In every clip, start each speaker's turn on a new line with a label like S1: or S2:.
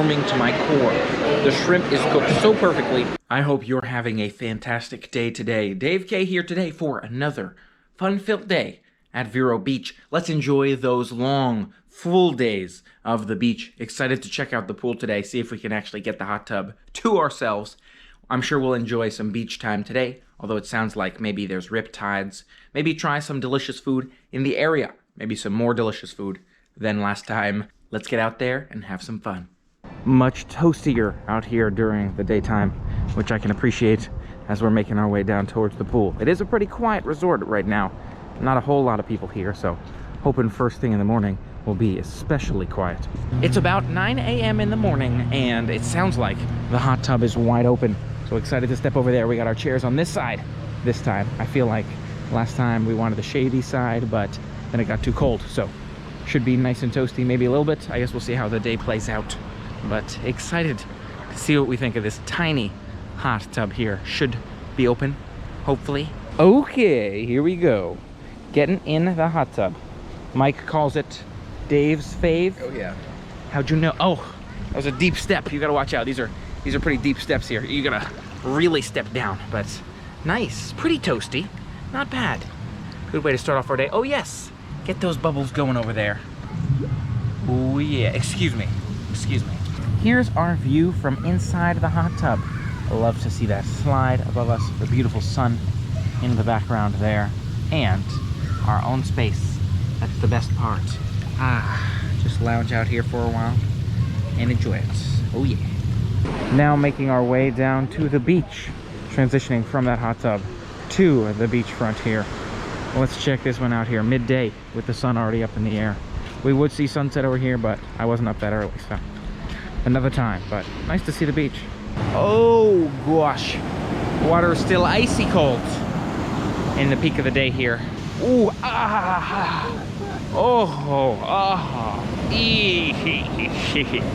S1: warming to my core. The shrimp is cooked so perfectly. I hope you're having a fantastic day today. Dave K here today for another fun-filled day at Vero Beach. Let's enjoy those long, full days of the beach. Excited to check out the pool today, see if we can actually get the hot tub to ourselves. I'm sure we'll enjoy some beach time today, although it sounds like maybe there's riptides. Maybe try some delicious food in the area. Maybe some more delicious food than last time. Let's get out there and have some fun. Much toastier out here during the daytime, which I can appreciate as we're making our way down towards the pool. It is a pretty quiet resort right now. Not a whole lot of people here, so hoping first thing in the morning will be especially quiet. It's about 9 a.m. in the morning, and it sounds like the hot tub is wide open. So excited to step over there. We got our chairs on this side this time. I feel like last time we wanted the shady side, but then it got too cold. So should be nice and toasty, maybe a little bit. I guess we'll see how the day plays out. But excited to see what we think of this tiny hot tub here. Should be open, hopefully. Okay, here we go. Getting in the hot tub. Mike calls it Dave's fave.
S2: Oh yeah.
S1: How'd you know? Oh, that was a deep step. You gotta watch out. These are pretty deep steps here. You gotta really step down, but nice, pretty toasty, not bad. Good way to start off our day. Oh yes, get those bubbles going over there. Oh yeah, excuse me. Here's our view from inside the hot tub. I love to see that slide above us, the beautiful sun in the background there, and our own space. That's the best part. Just lounge out here for a while and enjoy it. Oh yeah. Now making our way down to the beach, transitioning from that hot tub to the beachfront here. Let's check this one out here, midday with the sun already up in the air. We would see sunset over here, but I wasn't up that early, so another time. But nice to see the beach. Oh gosh, water is still icy cold in the peak of the day here. Ooh,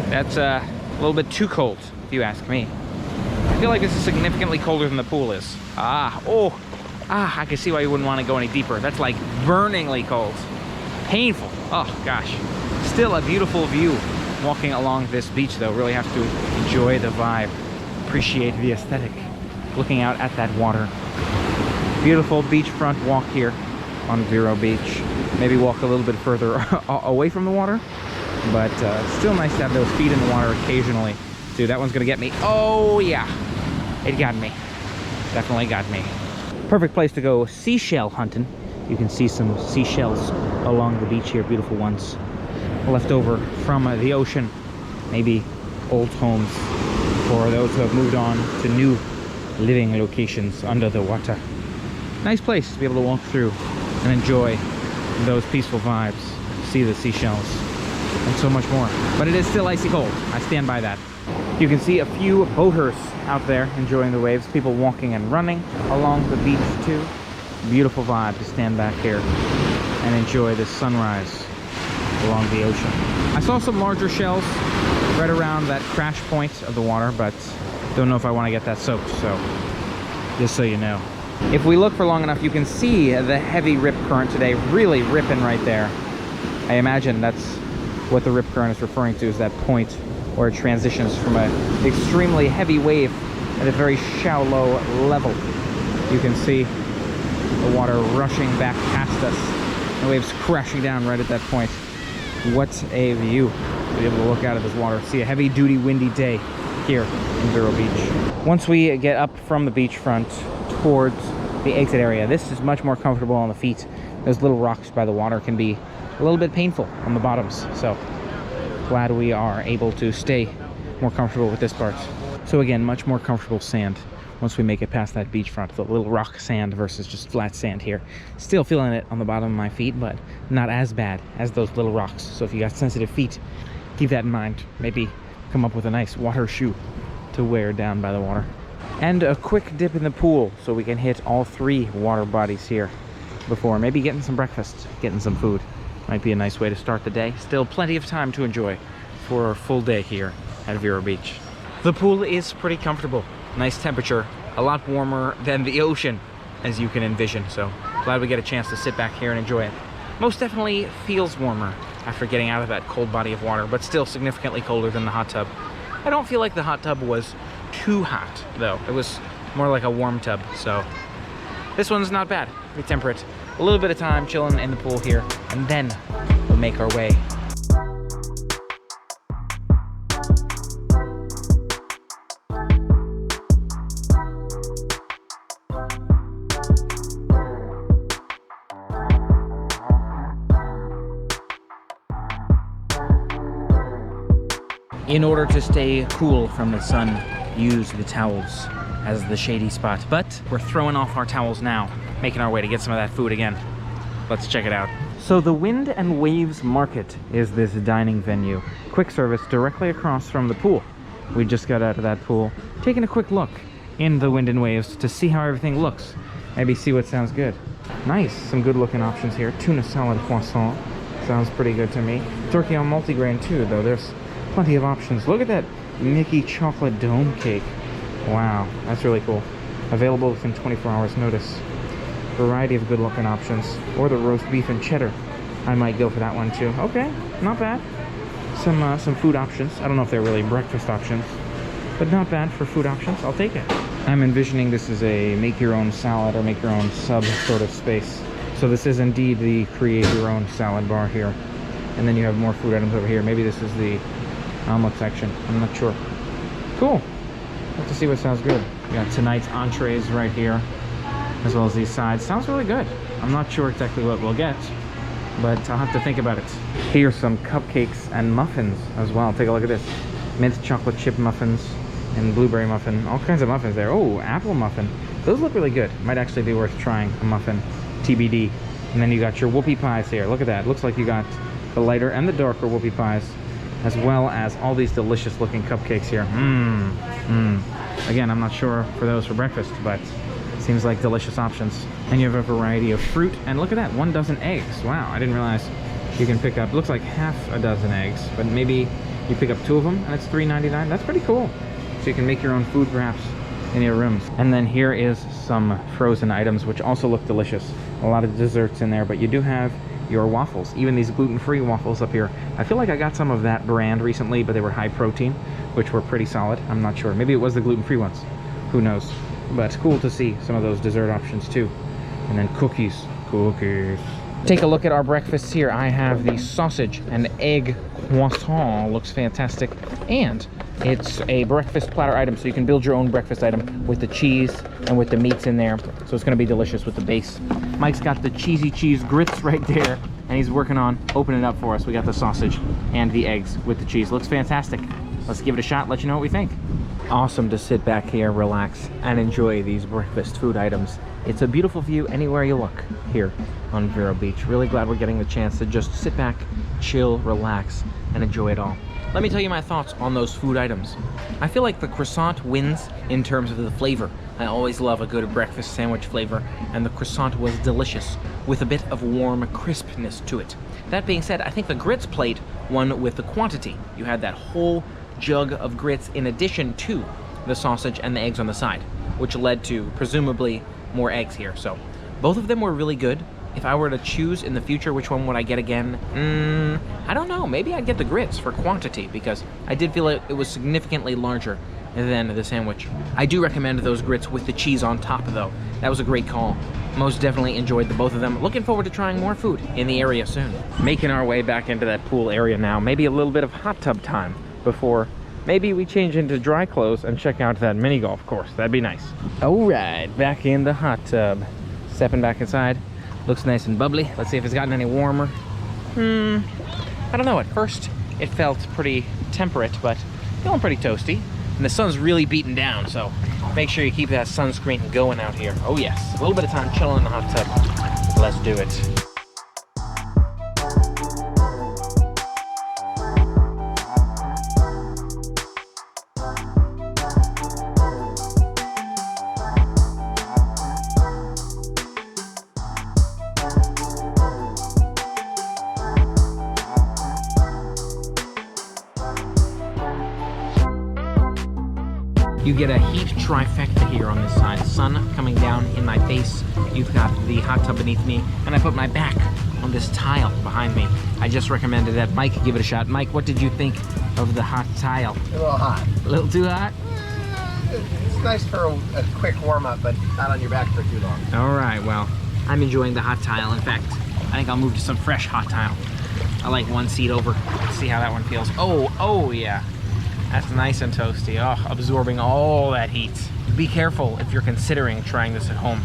S1: that's a little bit too cold, if you ask me. I feel like this is significantly colder than the pool is. I can see why you wouldn't want to go any deeper. That's like burningly cold. Painful. Oh gosh. Still a beautiful view walking along this beach though. Really have to enjoy the vibe, appreciate the aesthetic, looking out at that water. Beautiful beachfront walk here on Vero Beach. Maybe walk a little bit further away from the water, but still nice to have those feet in the water occasionally. Dude, that one's gonna get me. Oh yeah, it got me. Definitely got me. Perfect place to go seashell hunting. You can see some seashells along the beach here, beautiful ones. Left over from the ocean, maybe old homes for those who have moved on to new living locations under the water. Nice place to be able to walk through and enjoy those peaceful vibes, see the seashells, and so much more. But it is still icy cold. I stand by that. You can see a few boaters out there enjoying the waves, people walking and running along the beach too. Beautiful vibe to stand back here and enjoy this sunrise along the ocean. I saw some larger shells right around that crash point of the water, but don't know if I want to get that soaked, so just so you know. If we look for long enough, you can see the heavy rip current today really ripping right there. I imagine that's what the rip current is referring to, is that point where it transitions from an extremely heavy wave at a very shallow level. You can see the water rushing back past us, the waves crashing down right at that point. What a view to be able to look out at this water, see a heavy duty windy day here in Vero Beach. Once we get up from the beachfront towards the exit area, this is much more comfortable on the feet. Those little rocks by the water can be a little bit painful on the bottoms, so glad we are able to stay more comfortable with this part. So again, much more comfortable sand once we make it past that beachfront, the little rock sand versus just flat sand here. Still feeling it on the bottom of my feet, but not as bad as those little rocks. So if you got sensitive feet, keep that in mind. Maybe come up with a nice water shoe to wear down by the water. And a quick dip in the pool so we can hit all three water bodies here before maybe getting some breakfast, getting some food. Might be a nice way to start the day. Still plenty of time to enjoy for a full day here at Vero Beach. The pool is pretty comfortable. Nice temperature, a lot warmer than the ocean, as you can envision. So glad we get a chance to sit back here and enjoy it. Most definitely feels warmer after getting out of that cold body of water, but still significantly colder than the hot tub. I don't feel like the hot tub was too hot, though. It was more like a warm tub, so this one's not bad. We temper it. A little bit of time chilling in the pool here, and then we'll make our way. In order to stay cool from the sun, use the towels as the shady spot. But we're throwing off our towels now, making our way to get some of that food again. Let's check it out. So the Wind and Waves Market is this dining venue. Quick service directly across from the pool. We just got out of that pool, taking a quick look in the Wind and Waves to see how everything looks. Maybe see what sounds good. Nice, some good looking options here. Tuna salad croissant, sounds pretty good to me. Turkey on multigrain too, though. There's plenty of options. Look at that Mickey chocolate dome cake. Wow, that's really cool. Available within 24 hours notice. Variety of good looking options. Or the roast beef and cheddar. I might go for that one too. Okay, not bad. Some food options. I don't know if they're really breakfast options, but not bad for food options. I'll take it. I'm envisioning this is a make your own salad or make your own sub sort of space. So this is indeed the create your own salad bar here. And then you have more food items over here. Maybe this is the omelet section. I'm not sure. Cool. Have to see what sounds good. We got tonight's entrees right here, as well as these sides. Sounds really good. I'm not sure exactly what we'll get, but I'll have to think about it. Here's some cupcakes and muffins as well. Take a look at this. Mint chocolate chip muffins and blueberry muffin. All kinds of muffins there. Oh, apple muffin. Those look really good. Might actually be worth trying a muffin. TBD. And then you got your whoopie pies here. Look at that. Looks like you got the lighter and the darker whoopie pies, as well as all these delicious looking cupcakes here. Again, I'm not sure for those for breakfast, but seems like delicious options. And you have a variety of fruit, and look at that, 1 dozen eggs. Wow, I didn't realize you can pick up, looks like half a dozen eggs, but maybe you pick up 2 of them and it's $3.99. That's pretty cool. So you can make your own food perhaps in your rooms. And then here is some frozen items which also look delicious. A lot of desserts in there, but you do have your waffles, even these gluten-free waffles up here. I feel like I got some of that brand recently, but they were high protein, which were pretty solid. I'm not sure. Maybe it was the gluten-free ones. Who knows? But cool to see some of those dessert options too. And then cookies. Cookies. Take a look at our breakfasts here. I have the sausage and egg croissant. Looks fantastic. And it's a breakfast platter item, so you can build your own breakfast item with the cheese and with the meats in there. So it's gonna be delicious with the base. Mike's got the cheesy cheese grits right there, and he's working on opening it up for us. We got the sausage and the eggs with the cheese. Looks fantastic. Let's give it a shot, let you know what we think. Awesome to sit back here, relax, and enjoy these breakfast food items. It's a beautiful view anywhere you look here on Vero Beach. Really glad we're getting the chance to just sit back, chill, relax, and enjoy it all. Let me tell you my thoughts on those food items. I feel like the croissant wins in terms of the flavor. I always love a good breakfast sandwich flavor, and the croissant was delicious with a bit of warm crispness to it. That being said, I think the grits plate won with the quantity. You had that whole jug of grits in addition to the sausage and the eggs on the side, which led to presumably more eggs here. So both of them were really good. If I were to choose in the future which one would I get again, I don't know. Maybe I'd get the grits for quantity, because I did feel like it was significantly larger than the sandwich. I do recommend those grits with the cheese on top though. That was a great call. Most definitely enjoyed the both of them. Looking forward to trying more food in the area soon. Making our way back into that pool area now. Maybe a little bit of hot tub time before maybe we change into dry clothes and check out that mini golf course. That'd be nice. All right, back in the hot tub. Stepping back inside. Looks nice and bubbly. Let's see if it's gotten any warmer. I don't know. At first, it felt pretty temperate, but feeling pretty toasty. And the sun's really beating down, so make sure you keep that sunscreen going out here. Oh yes, a little bit of time chilling in the hot tub. Let's do it. You get a heat trifecta here on this side. Sun coming down in my face. You've got the hot tub beneath me, and I put my back on this tile behind me. I just recommended that Mike give it a shot. Mike, what did you think of the hot tile.
S2: A little hot.
S1: A little too hot?
S2: It's nice for a quick warm-up, but not on your back for too long.
S1: All right, well, I'm enjoying the hot tile. In fact, I think I'll move to some fresh hot tile. I like one seat over. Let's see how that one feels. Oh yeah. That's nice and toasty. Oh, absorbing all that heat. Be careful if you're considering trying this at home.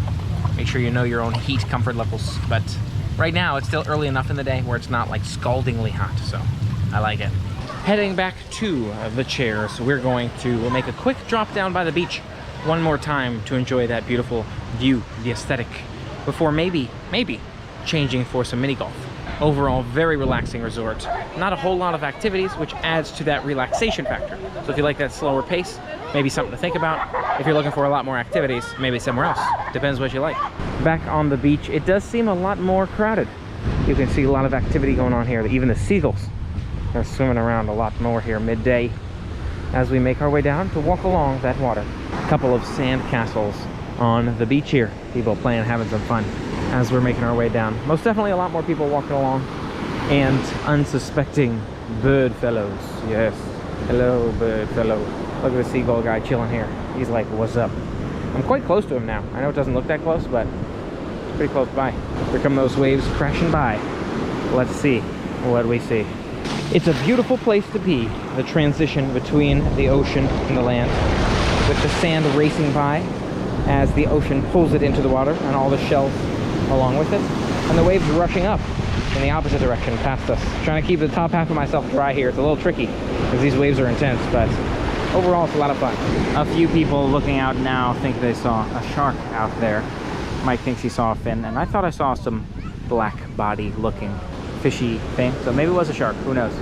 S1: Make sure you know your own heat comfort levels. But right now, it's still early enough in the day where it's not like scaldingly hot, so I like it. Heading back to the chairs, we're going to make a quick drop down by the beach one more time to enjoy that beautiful view, the aesthetic, before maybe changing for some mini golf. Overall, very relaxing resort. Not a whole lot of activities, which adds to that relaxation factor. So if you like that slower pace, maybe something to think about. If you're looking for a lot more activities, maybe somewhere else. Depends what you like. Back on the beach, it does seem a lot more crowded. You can see a lot of activity going on here. Even the seagulls are swimming around a lot more here midday as we make our way down to walk along that water. A couple of sand castles on the beach here. People playing, having some fun as we're making our way down. Most definitely a lot more people walking along, and unsuspecting bird fellows. Yes, hello bird fellow. Look at the seagull guy chilling here. He's like, what's up? I'm quite close to him now. I know it doesn't look that close, but it's pretty close by. Here come those waves crashing by. Let's see what we see. It's a beautiful place to be, the transition between the ocean and the land, with the sand racing by as the ocean pulls it into the water and all the shells along with it, and the waves rushing up in the opposite direction past us. Trying to keep the top half of myself dry here. It's a little tricky because these waves are intense, but overall it's a lot of fun. A few people looking out now think they saw a shark out there. Mike thinks he saw a fin, and I thought I saw some black body looking fishy thing, so maybe it was a shark, who knows.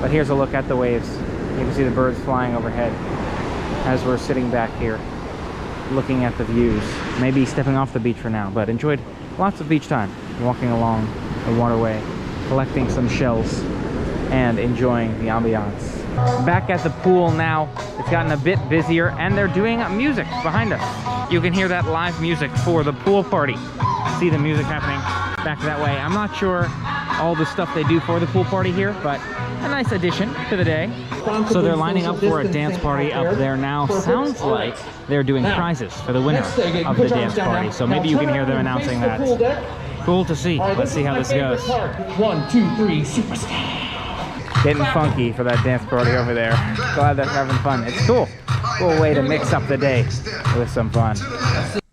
S1: But here's a look at the waves. You can see the birds flying overhead as we're sitting back here looking at the views. Maybe stepping off the beach for now, but enjoyed lots of beach time, walking along the waterway, collecting some shells, and enjoying the ambiance. Back at the pool now. It's gotten a bit busier, and they're doing music behind us. You can hear that live music for the pool party. See the music happening back that way. I'm not sure all the stuff they do for the pool party here, but a nice addition to the day. So they're lining up for a dance party up there now. Sounds like they're doing prizes for the winner of the dance party. So maybe you can hear them announcing that. Cool to see. Let's see how this goes.
S2: 1, 2, 3, superstar.
S1: Getting funky for that dance party over there. Glad they're having fun. It's cool. Cool way to mix up the day with some fun.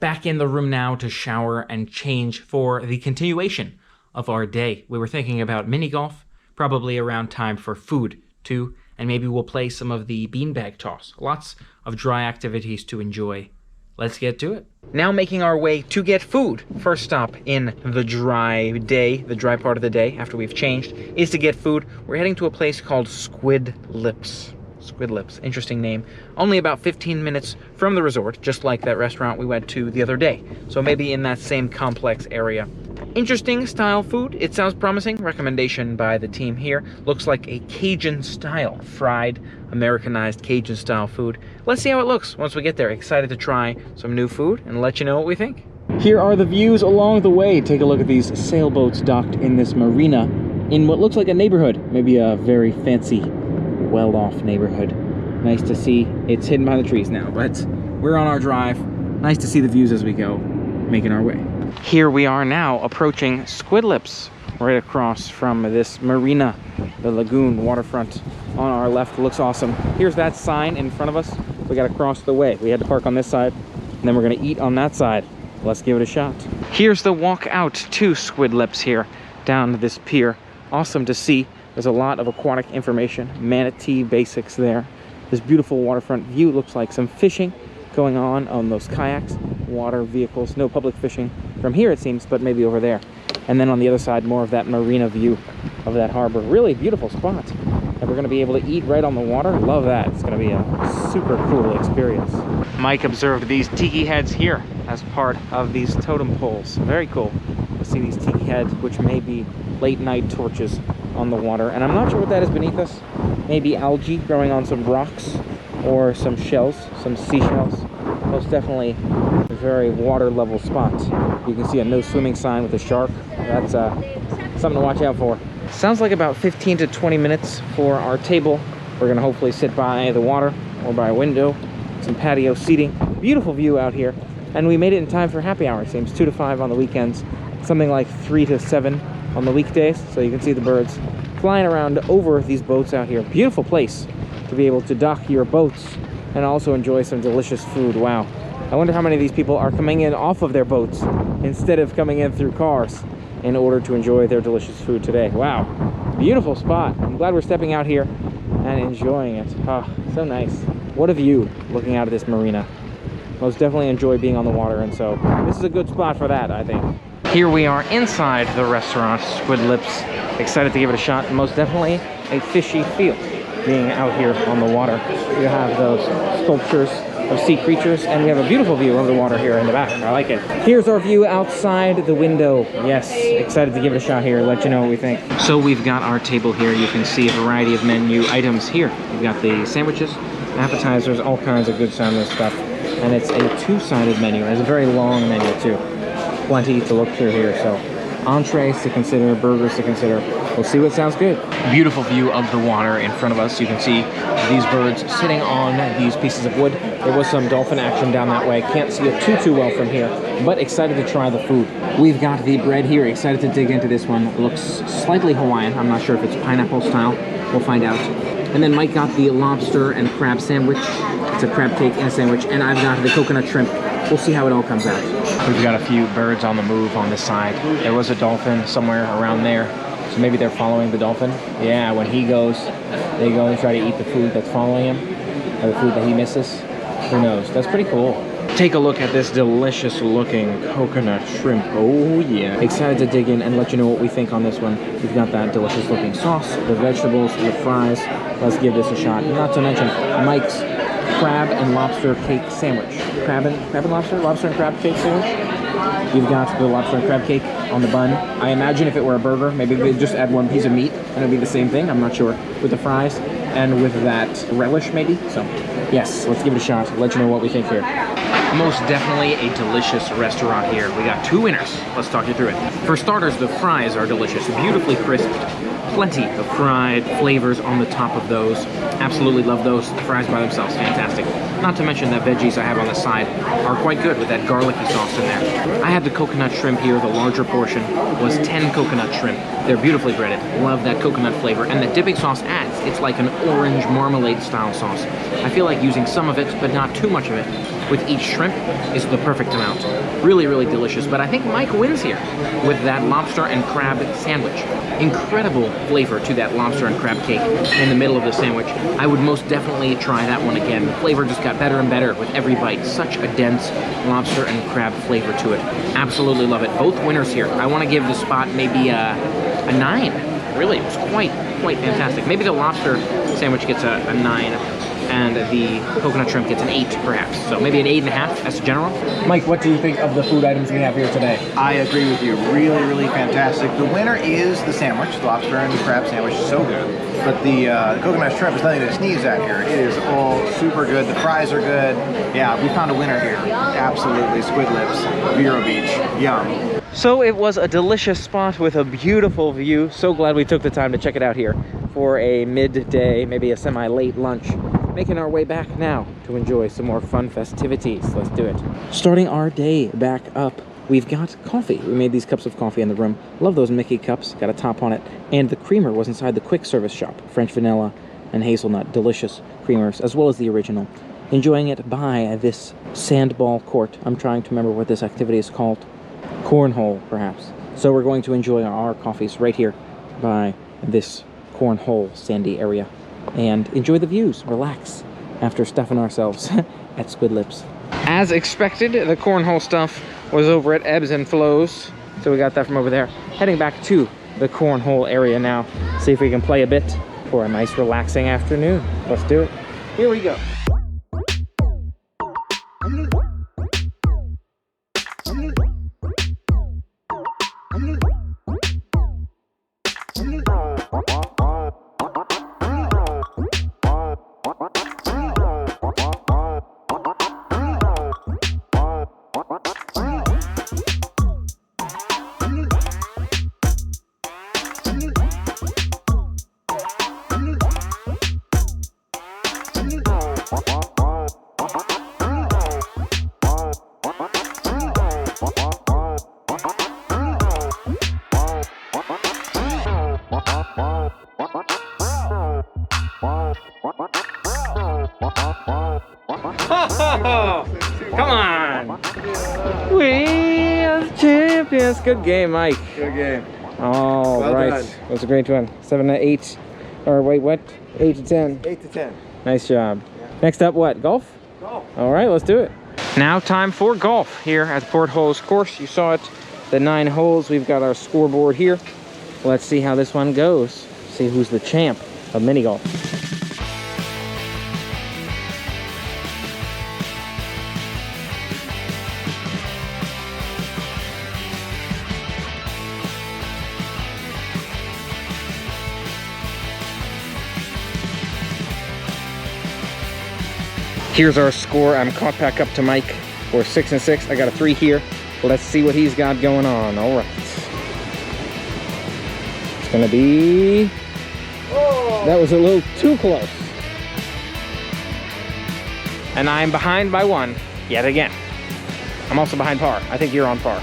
S1: Back in the room now to shower and change for the continuation of our day. We were thinking about mini golf, probably around time for food too, and maybe we'll play some of the beanbag toss. Lots of dry activities to enjoy. Let's get to it. Now making our way to get food. First stop in the dry day, the dry part of the day after we've changed, is to get food. We're heading to a place called Squid Lips. Squid Lips, interesting name. Only about 15 minutes from the resort, just like that restaurant we went to the other day. So maybe in that same complex area. Interesting style food. It sounds promising. Recommendation by the team here. Looks like a Cajun style, fried, Americanized Cajun style food. Let's see how it looks once we get there. Excited to try some new food and let you know what we think. Here are the views along the way. Take a look at these sailboats docked in this marina in what looks like a neighborhood. Maybe a very fancy, well-off neighborhood. Nice to see. It's hidden by the trees now, but we're on our drive. Nice to see the views as we go, making our way. Here we are now approaching Squid Lips, right across from this marina, the lagoon waterfront on our left. Looks awesome. Here's that sign in front of us. We got to cross the way. We had to park on this side, and then we're going to eat on that side. Let's give it a shot. Here's the walk out to Squid Lips here, down this pier. Awesome to see. There's a lot of aquatic information, manatee basics there. This beautiful waterfront view. Looks like some fishing going on those kayaks, water vehicles. No public fishing from here it seems, but maybe over there. And then on the other side, more of that marina view of that harbor. Really beautiful spot. And we're going to be able to eat right on the water. Love that. It's going to be a super cool experience. Mike observed these tiki heads here as part of these totem poles. Very cool to see these tiki heads, which may be late night torches on the water. And I'm not sure what that is beneath us. Maybe algae growing on some rocks or some shells, some seashells. Most definitely a very water level spot. You can see a no swimming sign with a shark. That's something to watch out for. Sounds like about 15 to 20 minutes for our table We're gonna hopefully sit by the water or by a window, some patio seating. Beautiful view out here. And we made it in time for happy hour. It seems 2 to 5 on the weekends, something like 3 to 7 on the weekdays. So you can see the birds flying around over these boats out here. Beautiful place to be able to dock your boats and also enjoy some delicious food. Wow. I wonder how many of these people are coming in off of their boats instead of coming in through cars in order to enjoy their delicious food today. Wow. Beautiful spot. I'm glad we're stepping out here and enjoying it. Oh, so nice. What a view looking out of this marina. Most definitely enjoy being on the water, and so this is a good spot for that, I think. Here we are inside the restaurant, Squid Lips. Excited to give it a shot. Most definitely a fishy feel being out here on the water. You have those sculptures of sea creatures, and we have a beautiful view of the water here in the back. I like it. Here's our view outside the window. Yes, excited to give it a shot here, let you know what we think. So we've got our table here. You can see a variety of menu items here. We've got the sandwiches, appetizers, all kinds of good sounding stuff. And it's a two-sided menu. It's a very long menu too. Plenty to look through here. So entrees to consider, burgers to consider. We'll see what sounds good. Beautiful view of the water in front of us. You can see these birds sitting on these pieces of wood. There was some dolphin action down that way. Can't see it too well from here, but excited to try the food. We've got the bread here. Excited to dig into this one. It looks slightly Hawaiian. I'm not sure if it's pineapple style. We'll find out. And then Mike got the lobster and crab sandwich. It's a crab cake and a sandwich. And I've got the coconut shrimp. We'll see how it all comes out. We've got a few birds on the move on this side. There was a dolphin somewhere around there. So maybe they're following the dolphin. Yeah, when he goes, they go and try to eat the food that's following him. Or the food that he misses. Who knows? That's pretty cool. Take a look at this delicious looking coconut shrimp. Oh yeah. Excited to dig in and let you know what we think on this one. We've got that delicious looking sauce, the vegetables, the fries. Let's give this a shot. Not to mention Mike's crab and lobster cake sandwich. Crab and lobster? Lobster and crab cake sandwich? You've got the lobster and crab cake on the bun. I imagine if it were a burger, maybe they'd just add one piece of meat and it'd be the same thing. I'm not sure. With the fries and with that relish maybe. So yes, let's give it a shot. Let you know what we think here. Most definitely a delicious restaurant here. We got two winners. Let's talk you through it. For starters, the fries are delicious. Beautifully crisped. Plenty of fried flavors on the top of those. Absolutely love those. The fries by themselves, fantastic. Not to mention that veggies I have on the side are quite good with that garlicky sauce in there. I had the coconut shrimp here. The larger portion was 10 coconut shrimp. They're beautifully breaded. Love that coconut flavor. And the dipping sauce adds. It's like an orange marmalade style sauce. I feel like using some of it, but not too much of it, with each shrimp is the perfect amount. Really, really delicious. But I think Mike wins here with that lobster and crab sandwich. Incredible flavor to that lobster and crab cake in the middle of the sandwich. I would most definitely try that one again. The flavor just got better and better with every bite. Such a dense lobster and crab flavor to it. Absolutely love it. Both winners here. I want to give the spot maybe a 9. Really, it was quite fantastic. Maybe the lobster sandwich gets a 9. And the coconut shrimp gets an 8, perhaps. So maybe an 8.5 as a general. Mike, what do you think of the food items we have here today?
S2: I agree with you. Really, really fantastic. The winner is the sandwich, the lobster and the crab sandwich. So good. But the coconut shrimp is nothing to sneeze at here. It is all super good. The fries are good. Yeah, we found a winner here. Absolutely. Squid Lips, Vero Beach. Yum.
S1: So it was a delicious spot with a beautiful view. So glad we took the time to check it out here for a midday, maybe a semi-late lunch. Making our way back now to enjoy some more fun festivities. Let's do it. Starting our day back up, we've got coffee. We made these cups of coffee in the room. Love those Mickey cups, got a top on it. And the creamer was inside the quick service shop. French vanilla and hazelnut, delicious creamers, as well as the original. Enjoying it by this sandball court. I'm trying to remember what this activity is called. Cornhole, perhaps. So we're going to enjoy our coffees right here by this cornhole sandy area. And enjoy the views, relax, after stuffing ourselves at Squid Lips. As expected, the cornhole stuff was over at Ebbs and Flows, so we got that from over there. Heading back to the cornhole area now, see if we can play a bit for a nice relaxing afternoon. Let's do it. Here we go. Come on! We are the champions. Good game, Mike.
S2: Good game.
S1: All
S2: Well
S1: right.
S2: done.
S1: It was a great one. 7 to 8. Or wait, what? 8 to 10.
S2: 8 to 10.
S1: Nice job. Next up, what? Golf?
S2: Golf.
S1: All right, let's do it. Now time for golf here at the Port Holes course. You saw it, the 9 holes. We've got our scoreboard here. Let's see how this one goes. See who's the champ of mini golf. Here's our score. I'm caught back up to Mike. We're 6 and 6. I got a 3 here. Let's see what he's got going on. All right. It's gonna be... Oh. That was a little too close. And I'm behind by 1 yet again. I'm also behind par. I think you're on par.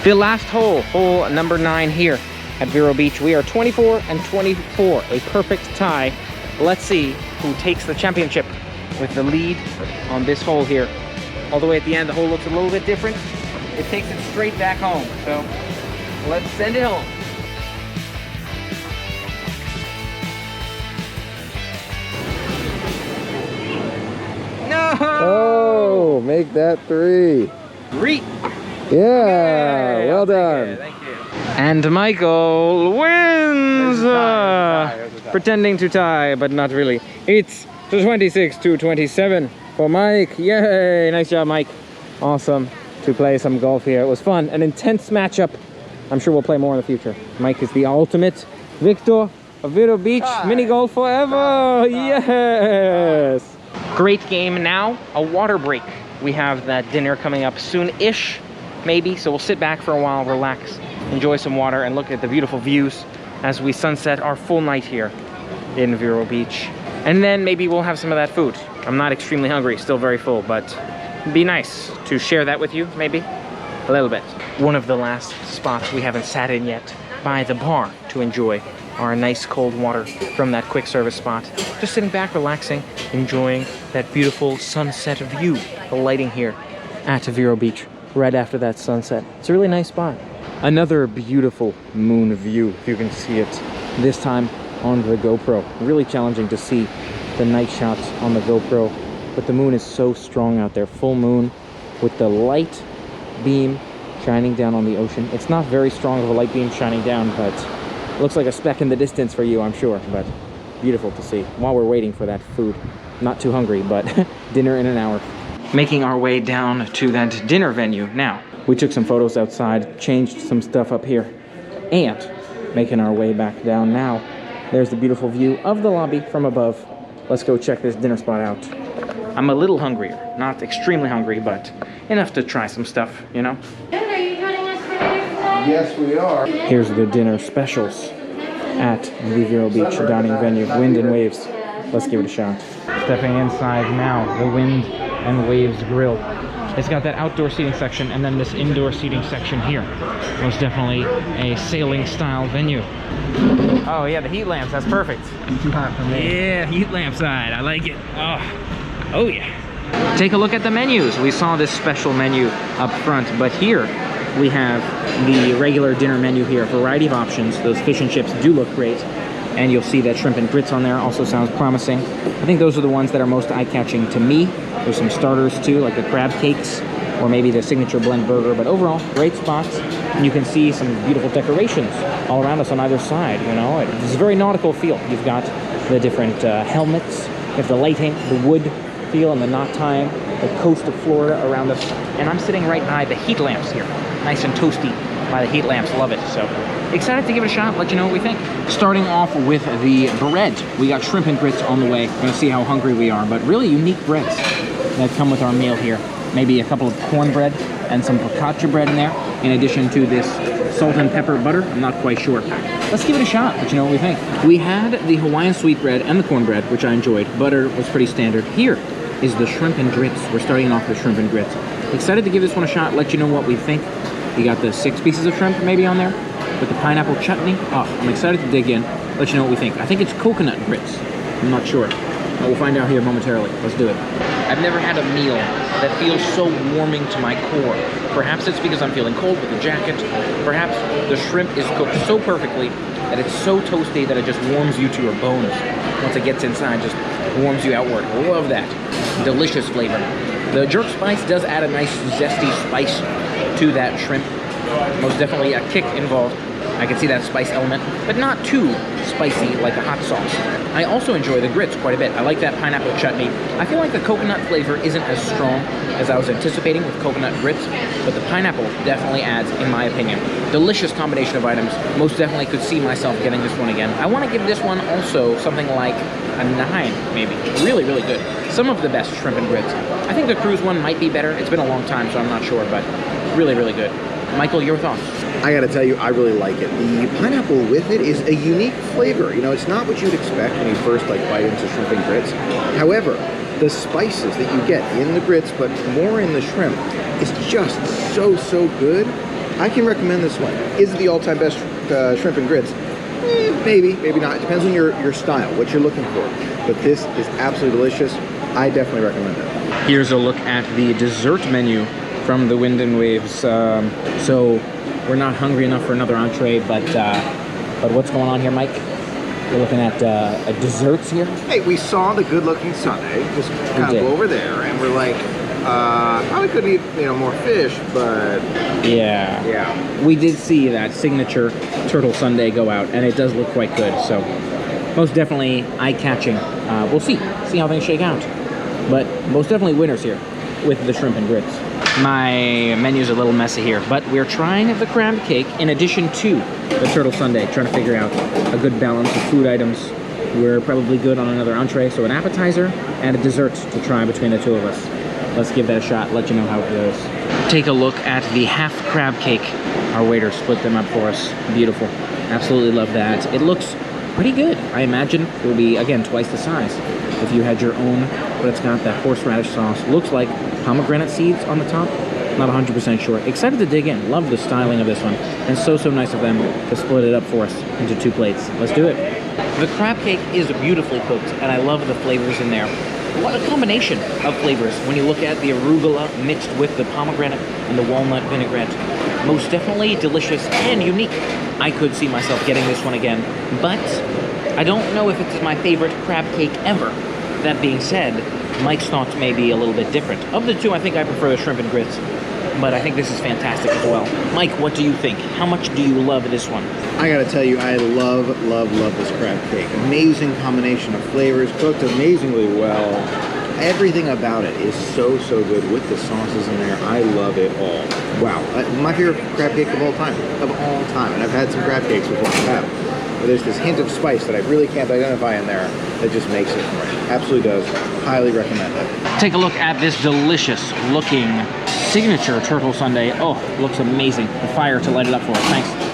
S1: The last hole, hole number 9 here at Vero Beach. We are 24 and 24, a perfect tie. Let's see who takes the championship with the lead on this hole here. All the way at the end, the hole looks a little bit different. It takes it straight back home, so let's send it home. No!
S3: Oh, make that 3.
S1: 3.
S3: Yeah, well done.
S1: Thank you. And Michael wins! Pretending to tie, but not really. It's 26 to 27 for Mike. Yay! Nice job, Mike. Awesome to play some golf here. It was fun, an intense matchup. I'm sure we'll play more in the future. Mike is the ultimate victor of Vero Beach. Mini golf forever! Yes! Great game. Now, a water break. We have that dinner coming up soon-ish. Maybe, so we'll sit back for a while, relax, enjoy some water, and look at the beautiful views as we sunset our full night here in Vero Beach. And then maybe we'll have some of that food. I'm not extremely hungry, still very full, but it'd be nice to share that with you, maybe a little bit. One of the last spots we haven't sat in yet, by the bar, to enjoy our nice cold water from that quick service spot. Just sitting back, relaxing, enjoying that beautiful sunset view, the lighting here at Vero Beach. Right after that sunset. It's a really nice spot. Another beautiful moon view, if you can see it, this time on the GoPro. Really challenging to see the night shots on the GoPro, but the moon is so strong out there. Full moon with the light beam shining down on the ocean. It's not very strong of a light beam shining down, but it looks like a speck in the distance for you, I'm sure, but beautiful to see while we're waiting for that food. Not too hungry, but dinner in an hour. Making our way down to that dinner venue now. We took some photos outside, changed some stuff up here, and making our way back down now. There's the beautiful view of the lobby from above. Let's go check this dinner spot out. I'm a little hungrier, not extremely hungry, but enough to try some stuff, you know?
S4: Are you joining us for dinner tonight?
S2: Yes, we are.
S1: Here's the dinner specials at the Vero Beach dining venue, Wind and Waves. Let's give it a shot. Stepping inside now, the Wind and Waves Grill. It's got that outdoor seating section and then this indoor seating section here. Most definitely a sailing style venue. Oh yeah, the heat lamps, that's perfect.
S3: Too hot for me.
S1: Yeah, heat lamp side, I like it. Oh yeah. Take a look at the menus. We saw this special menu up front, but here we have the regular dinner menu here. Variety of options. Those fish and chips do look great. And you'll see that shrimp and grits on there, also sounds promising. I think those are the ones that are most eye-catching to me. There's some starters too, like the crab cakes, or maybe the signature blend burger, but overall, great spots. And you can see some beautiful decorations all around us on either side, you know. It's a very nautical feel. You've got the different helmets, you have the lighting, the wood feel and the knot tying, the coast of Florida around us. And I'm sitting right by the heat lamps here. nice and toasty by the heat lamps. Love it. So excited to give it a shot, let you know what we think. Starting off with the bread. We got shrimp and grits on the way. We're gonna see how hungry we are, but really unique breads that come with our meal here. Maybe a couple of cornbread and some focaccia bread in there, in addition to this salt and pepper butter. I'm not quite sure. Let's give it a shot, let you know what we think. We had the Hawaiian sweetbread and the cornbread, which I enjoyed. Butter was pretty standard. Here is the shrimp and grits. We're starting off with shrimp and grits. Excited to give this one a shot, let you know what we think. You got the 6 pieces of shrimp maybe on there with the pineapple chutney. Oh, I'm excited to dig in, let you know what we think. I think it's coconut grits. I'm not sure. We'll find out here momentarily. Let's do it. I've never had a meal that feels so warming to my core. Perhaps it's because I'm feeling cold with the jacket. Perhaps the shrimp is cooked so perfectly that it's so toasty that it just warms you to your bones. Once it gets inside, just warms you outward. Love that. Delicious flavor. The jerk spice does add a nice zesty spice to that shrimp. Most definitely a kick involved. I can see that spice element, but not too spicy like a hot sauce. I also enjoy the grits quite a bit. I like that pineapple chutney. I feel like the coconut flavor isn't as strong as I was anticipating with coconut grits, but the pineapple definitely adds, in my opinion. Delicious combination of items. Most definitely could see myself getting this one again. I want to give this one also something like a 9, maybe. Really, really good. Some of the best shrimp and grits. I think the cruise one might be better. It's been a long time, so I'm not sure, but really, really good. Michael, your thoughts?
S2: I gotta tell you, I really like it. The pineapple with it is a unique flavor. You know, it's not what you'd expect when you first bite into shrimp and grits. However, the spices that you get in the grits, but more in the shrimp, is just so, so good. I can recommend this one. Is it the all-time best shrimp and grits? Maybe, maybe not. It depends on your style, what you're looking for. But this is absolutely delicious. I definitely recommend it.
S1: Here's a look at the dessert menu from the Wind and Waves. So we're not hungry enough for another entree, but what's going on here, Mike? We're looking at desserts here.
S2: Hey, we saw the good-looking Sunday, just kind of go over there, and we're like, probably could eat, more fish, but
S1: yeah, we did see that signature turtle sundae go out, and it does look quite good. So most definitely eye-catching. We'll see how things shake out, but most definitely winners here with the shrimp and grits. My menu's a little messy here, but we're trying the crab cake in addition to the turtle sundae, trying to figure out a good balance of food items. We're probably good on another entree, so an appetizer and a dessert to try between the two of us. Let's give that a shot, let you know how it goes. Take a look at the half crab cake. Our waiter split them up for us. Beautiful. Absolutely love that. It looks pretty good. I imagine it will be, again, twice the size if you had your own, but it's got that horseradish sauce. Looks like pomegranate seeds on the top. Not 100% sure. Excited to dig in. Love the styling of this one. And so nice of them to split it up for us into 2 plates. Let's do it. The crab cake is beautifully cooked, and I love the flavors in there. What a combination of flavors when you look at the arugula mixed with the pomegranate and the walnut vinaigrette. Most definitely delicious and unique. I could see myself getting this one again, but I don't know if it's my favorite crab cake ever. That being said, Mike's thoughts may be a little bit different. Of the two, I think I prefer the shrimp and grits, but I think this is fantastic as well. Mike, what do you think? How much do you love this one?
S2: I gotta tell you, I love this crab cake. Amazing combination of flavors, cooked amazingly well. Everything about it is so good with the sauces in there. I love it all. Wow, my favorite crab cake of all time. And I've had some crab cakes before. But there's this hint of spice that I really can't identify in there that just makes it for me. Absolutely does. Highly recommend it.
S1: Take a look at this delicious looking signature turtle sundae. Oh, looks amazing. The fire to light it up for us.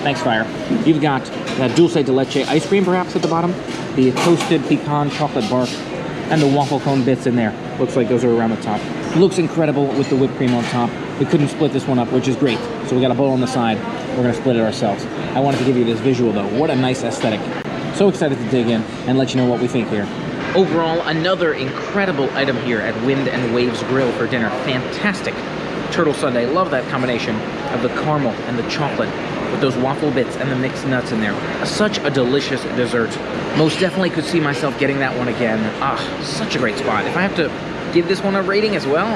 S1: Thanks fire. You've got that dulce de leche ice cream perhaps at the bottom, the toasted pecan chocolate bark, and the waffle cone bits in there. Looks like those are around the top. Looks incredible with the whipped cream on top. We couldn't split this one up, which is great. So we got a bowl on the side. We're gonna split it ourselves. I wanted to give you this visual though. What a nice aesthetic. So excited to dig in and let you know what we think here. Overall, another incredible item here at Wind and Waves Grill for dinner. Fantastic turtle sundae. Love that combination of the caramel and the chocolate with those waffle bits and the mixed nuts in there. Such a delicious dessert. Most definitely could see myself getting that one again. Such a great spot. If I have to give this one a rating as well,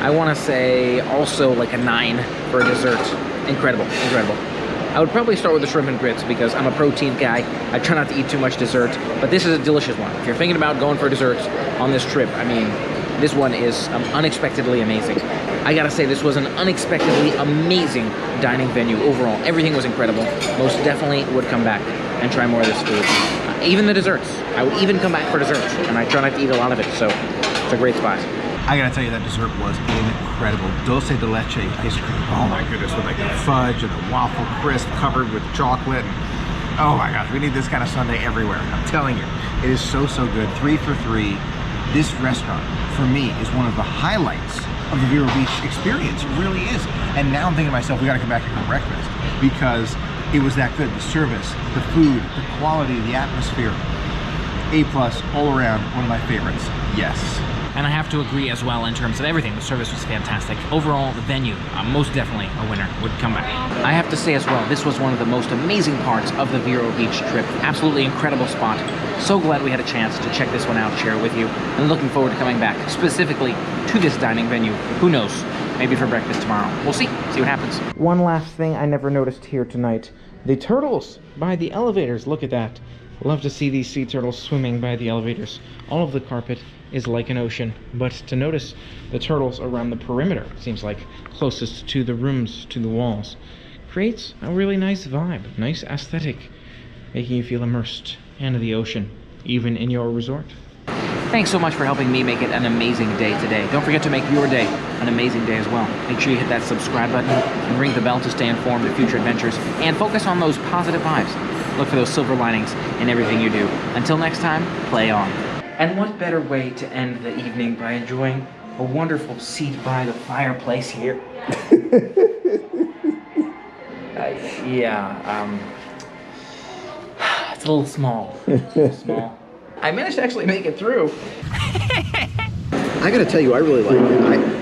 S1: I want to say also like a 9 for a dessert. Incredible. I would probably start with the shrimp and grits because I'm a protein guy. I try not to eat too much dessert, but this is a delicious one. If you're thinking about going for desserts on this trip, I mean, This one is unexpectedly amazing. I gotta say, this was an unexpectedly amazing dining venue overall. Everything was incredible. Most definitely would come back and try more of this food. Even the desserts. I would even come back for desserts, and I try not to eat a lot of it, so it's a great spot.
S2: I gotta tell you, that dessert was incredible. Dulce de leche ice cream. Oh my goodness, with like the fudge and the waffle crisp covered with chocolate. Oh my gosh, we need this kind of sundae everywhere. I'm telling you, it is so, so good. 3 for 3. This restaurant, for me, is one of the highlights of the Vero Beach experience. It really is. And now I'm thinking to myself, we gotta come back here for breakfast because it was that good. The service, the food, the quality, the atmosphere. A+ all around, one of my favorites. Yes.
S1: And I have to agree as well in terms of everything. The service was fantastic. Overall, the venue, most definitely a winner, would come back. I have to say as well, this was one of the most amazing parts of the Vero Beach trip. Absolutely incredible spot. So glad we had a chance to check this one out, share it with you, and looking forward to coming back specifically to this dining venue. Who knows? Maybe for breakfast tomorrow. We'll see what happens. One last thing I never noticed here tonight. The turtles by the elevators. Look at that. Love to see these sea turtles swimming by the elevators. All of the carpet is like an ocean, but to notice the turtles around the perimeter, seems like closest to the rooms, to the walls, creates a really nice vibe, nice aesthetic, making you feel immersed into the ocean, even in your resort. Thanks so much for helping me make it an amazing day today. Don't forget to make your day an amazing day as well. Make sure you hit that subscribe button and ring the bell to stay informed of future adventures, and focus on those positive vibes. Look for those silver linings in everything you do. Until next time, play on. And what better way to end the evening by enjoying a wonderful seat by the fireplace here? It's a little small. Small. I managed to actually make it through.
S2: I gotta tell you, I really like it.